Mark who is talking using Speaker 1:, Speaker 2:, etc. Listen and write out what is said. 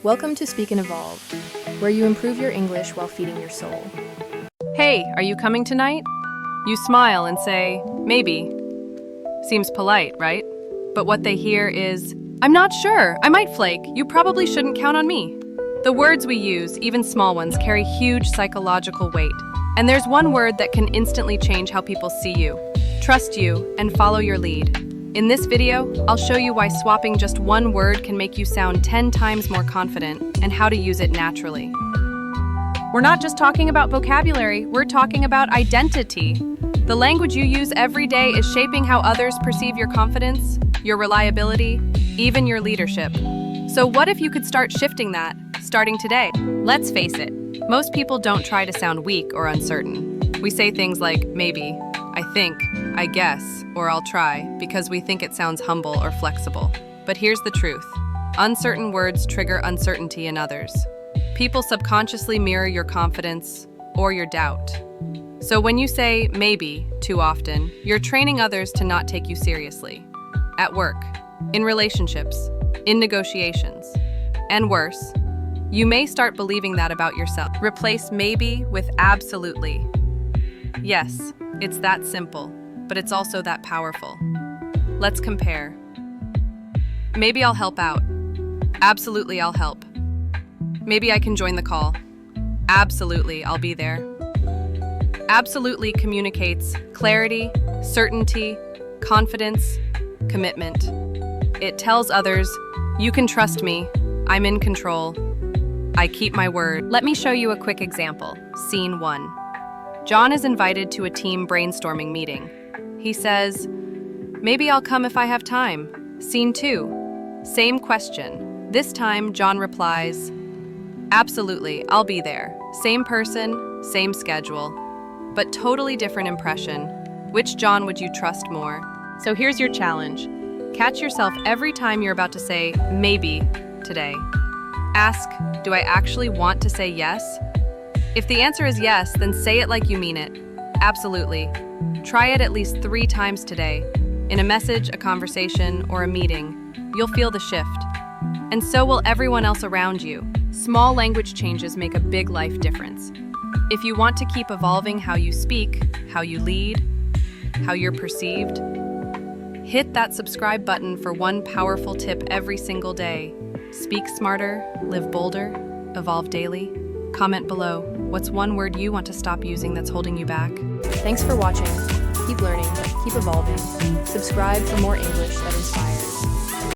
Speaker 1: Welcome to Speak and Evolve, where you improve your English while feeding your soul.
Speaker 2: Hey, are you coming tonight? You smile and say, maybe. Seems polite, right? But what they hear is, I'm not sure, I might flake, you probably shouldn't count on me. The words we use, even small ones, carry huge psychological weight. And there's one word that can instantly change how people see you, trust you, and follow your lead. In this video, I'll show you why swapping just one word can make you sound 10 times more confident and how to use it naturally. We're not just talking about vocabulary, we're talking about identity. The language you use every day is shaping how others perceive your confidence, your reliability, even your leadership. So what if you could start shifting that, starting today? Let's face it, most people don't try to sound weak or uncertain. We say things like, maybe, I think, I guess, or I'll try, because we think it sounds humble or flexible. But here's the truth. Uncertain words trigger uncertainty in others. People subconsciously mirror your confidence or your doubt. So when you say maybe too often, you're training others to not take you seriously. At work, in relationships, in negotiations. And worse, you may start believing that about yourself. Replace maybe with absolutely. Yes, it's that simple, but it's also that powerful. Let's compare. Maybe I'll help out. Absolutely, I'll help. Maybe I can join the call. Absolutely, I'll be there. Absolutely communicates clarity, certainty, confidence, commitment. It tells others, you can trust me, I'm in control, I keep my word. Let me show you a quick example. Scene 1. John is invited to a team brainstorming meeting. He says, maybe I'll come if I have time. Scene 2. Same question. This time, John replies, absolutely, I'll be there. Same person, same schedule, but totally different impression. Which John would you trust more? So here's your challenge. Catch yourself every time you're about to say, maybe, today. Ask, do I actually want to say yes? If the answer is yes, then say it like you mean it. Absolutely. Try it at least 3 times today. In a message, a conversation, or a meeting, you'll feel the shift. And so will everyone else around you. Small language changes make a big life difference. If you want to keep evolving how you speak, how you lead, how you're perceived, hit that subscribe button for one powerful tip every single day. Speak smarter, live bolder, evolve daily. Comment below, what's one word you want to stop using that's holding you back?
Speaker 1: Thanks for watching. Keep learning, keep evolving. Subscribe for more English that inspires.